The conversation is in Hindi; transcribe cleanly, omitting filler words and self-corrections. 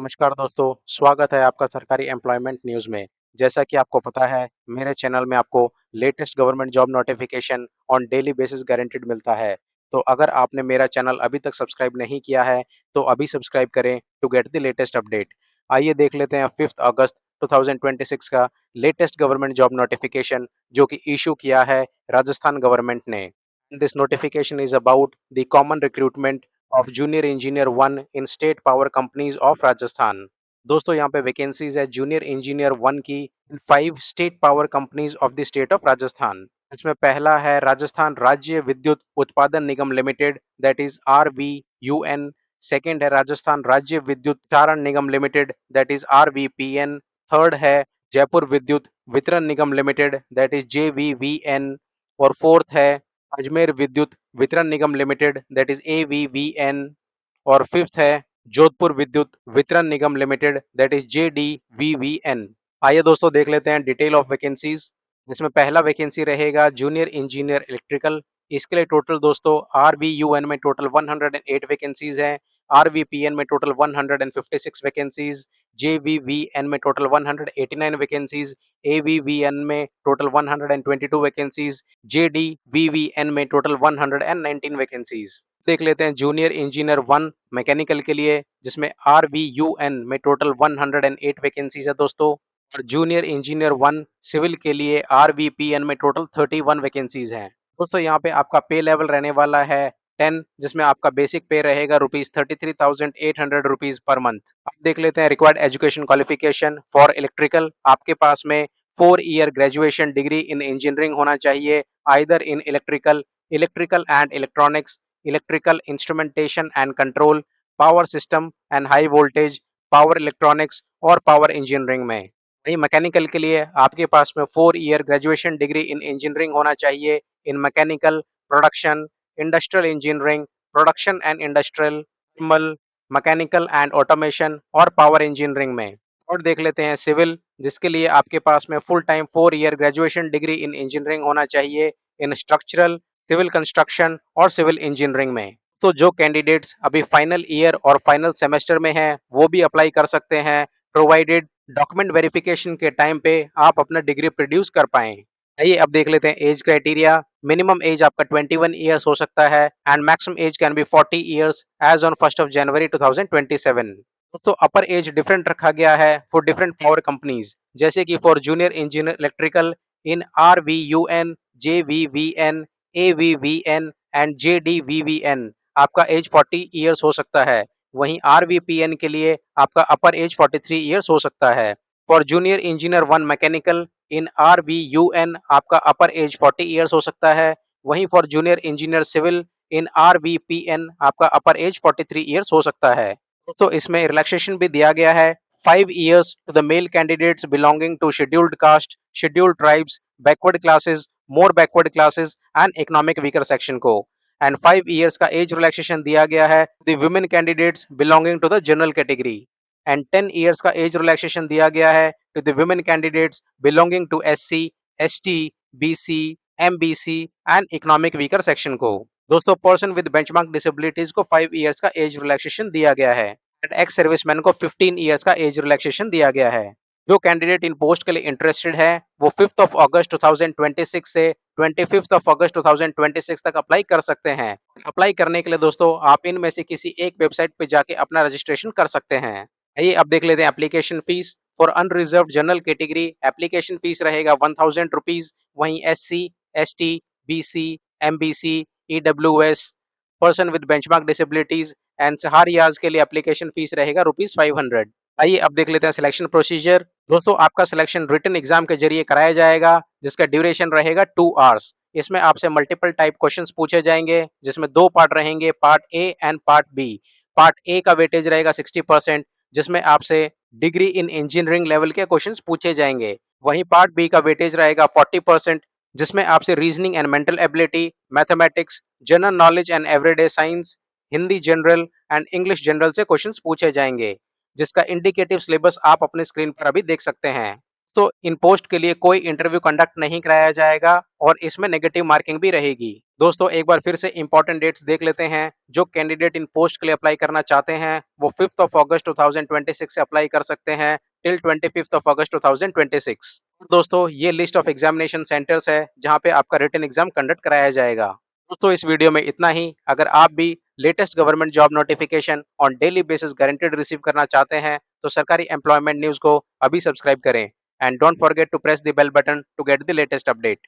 नमस्कार दोस्तों, स्वागत है आपका सरकारी एम्प्लॉयमेंट न्यूज़ में। जैसा कि आपको पता है, मेरे चैनल में आपको latest government job notification on daily basis guaranteed मिलता है। तो अगर आपने मेरा चैनल अभी तक सब्सक्राइब नहीं किया है, तो अभी सब्सक्राइब करें to get the latest update. आइए देख लेते हैं 5 अगस्त 2026 का लेटेस्ट गवर्नमेंट जॉब नोटिफिकेशन जो कि इश्यू किया है राजस्थान गवर्नमेंट ने। This notification is about the common recruitment of junior engineer 1 in state power companies of Rajasthan. दोस्तों यहाँ पे वैकेंसीज है जूनियर इंजीनियर 1 की in 5 state power companies of the state of Rajasthan. इसमें पहला है Rajasthan Rajya Vidyut Utpadan Nigam limited, that is RVUN। Second है Rajasthan Rajya Vidyut Charan Nigam limited, that is RVPN। Third है जयपुर विद्युत वितरण निगम लिमिटेड, दैट इज JVVN। और फोर्थ है अजमेर विद्युत वितरण निगम लिमिटेड, दैट इज AVVN। और फिफ्थ है जोधपुर विद्युत वितरण निगम लिमिटेड, दैट इज JDVVN। आइए दोस्तों देख लेते हैं डिटेल ऑफ वैकेंसीज। इसमें पहला वैकेंसी रहेगा जूनियर इंजीनियर इलेक्ट्रिकल। इसके लिए टोटल दोस्तों RVUN में टोटल 108 वैकेंसीज हैं, RVPN में टोटल 156 वैकेंसीज, JVVN में टोटल 189 वैकेंसीज, AVVN में टोटल 122 वैकेंसीज, JDVVN में टोटल 119 वैकेंसीज। देख लेते हैं जूनियर इंजीनियर 1 मैकेनिकल के लिए, जिसमें RVUN में टोटल 108 वैकेंसीज है दोस्तों। और जूनियर इंजीनियर 1 सिविल के लिए RVPN में टोटल 31 वैकेंसीज हैं। दोस्तों यहाँ पे आपका पे लेवल रहने वाला है 10, जिसमें आपका बेसिक पे रहेगा ₹33,800 पर मंथ। अब देख लेते हैं required education qualification for electrical. आपके पास में 4 year graduation degree in engineering होना चाहिए, either in electrical, electrical and electronics, electrical instrumentation and control, power system and high voltage, power electronics और पावर इंजीनियरिंग में। वहीं मैकेनिकल के लिए आपके पास में 4 year graduation degree in engineering होना चाहिए, इन mechanical, production, industrial engineering, production and industrial, thermal, mechanical and automation और पावर इंजीनियरिंग में। और देख लेते हैं सिविल, जिसके लिए आपके पास में full time 4 year graduation degree in engineering होना चाहिए, इन स्ट्रक्चरल, सिविल कंस्ट्रक्शन और सिविल इंजीनियरिंग में। तो जो कैंडिडेट्स अभी फाइनल ईयर और फाइनल सेमेस्टर में हैं, वो भी अप्लाई कर सकते हैं, प्रोवाइडेड डॉक्यूमेंट वेरिफिकेशन के टाइम पे आप अपना डिग्री प्रोड्यूस कर पाएं। आइए अब देख लेते हैं एज क्राइटेरिया। मिनिमम एज आपका 21 ईयर्स हो सकता है and maximum age can be 40 years age on 1 January 2027। दोस्तों अपर एज डिफरेंट रखा गया है फॉर डिफरेंट पावर कंपनीज, जैसे कि for junior engineer electrical in RVUN, JVVN, AVVN and JDVVN आपका एज 40 ईयर्स हो सकता है। वहीं RVPN के लिए आपका अपर एज 43 ईयर्स हो सकता है। For junior engineer 1 mechanical in RVUN आपका अपर एज 40 ईयर्स हो सकता है। वहीं for junior engineer civil in RVPN आपका अपर एज 43 ईयर्स हो सकता है। तो इसमें रिलैक्सेशन भी दिया गया है 5 years to the male candidates belonging to scheduled caste, scheduled tribes, backward classes, more backward classes and economic weaker section को। एंड 5 years का एज रिलैक्सेशन दिया गया है the women candidates belonging to the general category. And 10 years का एज रिलैक्सेशन दिया गया है to the women candidates belonging to SC, ST, BC, MBC and economic weaker section को। दोस्तों पर्सन विद बेंचमार्क डिसेबिलिटीज को 5 years का एज रिलैक्सेशन दिया गया है। एक्स सर्विसमैन को 15 years का एज रिलैक्सेशन दिया गया है। जो कैंडिडेट इन पोस्ट के लिए इंटरेस्टेड है वो 5 अगस्त 2026 से 25 अगस्त 2026 तक अप्लाई कर सकते हैं। अप्लाई करने के लिए दोस्तों आप इनमें से किसी एक वेबसाइट पे जाके अपना रजिस्ट्रेशन कर सकते हैं। आइए अब देख लेते हैं application fees. For unreserved general category application fees रहेगा 1000 रुपीज। वहीं SC, ST, BC, MBC, EWS, person with benchmark disabilities and Sahariyas के लिए एप्लीकेशन फीस रहेगा ₹500। आइए अब देख लेते हैं सिलेक्शन प्रोसीजर। दोस्तों आपका सिलेक्शन रिटन एग्जाम के जरिए कराया जाएगा, जिसका ड्यूरेशन रहेगा 2 आवर्स। इसमें आपसे मल्टीपल टाइप क्वेश्चंस पूछे जाएंगे, जिसमें 2 पार्ट रहेंगे, part A and part B. Part A का वेटेज रहेगा 60%, जिसमें आपसे डिग्री इन इंजीनियरिंग लेवल के क्वेश्चंस पूछे जाएंगे। वहीं पार्ट बी का वेटेज रहेगा 40%, जिसमें आपसे reasoning and mental ability, mathematics, general knowledge and everyday science, Hindi general and English general से क्वेश्चंस पूछे जाएंगे, जिसका इंडिकेटिव सिलेबस आप अपने स्क्रीन पर अभी देख सकते हैं। तो इन पोस्ट के लिए कोई इंटरव्यू कंडक्ट नहीं कराया जाएगा और इसमें नेगेटिव मार्किंग भी रहेगी। दोस्तों एक बार फिर से इंपॉर्टेंट डेट्स देख लेते हैं। जो कैंडिडेट इन पोस्ट के लिए अप्लाई करना चाहते हैं वो 5th ऑफ अगस्त 2026 से अप्लाई कर सकते हैं टिल 25th ऑफ अगस्त 2026। दोस्तों ये लिस्ट ऑफ एग्जामिनेशन सेंटर्स है जहां पे आपका रिटन एग्जाम कंडक्ट कराया जाएगा। दोस्तों इस वीडियो में इतना ही। अगर आप भी latest government job notification on daily basis guaranteed receive करना चाहते हैं तो सरकारी एम्प्लॉयमेंट न्यूज को अभी सब्सक्राइब करें and don't forget to press the bell button to get the latest update.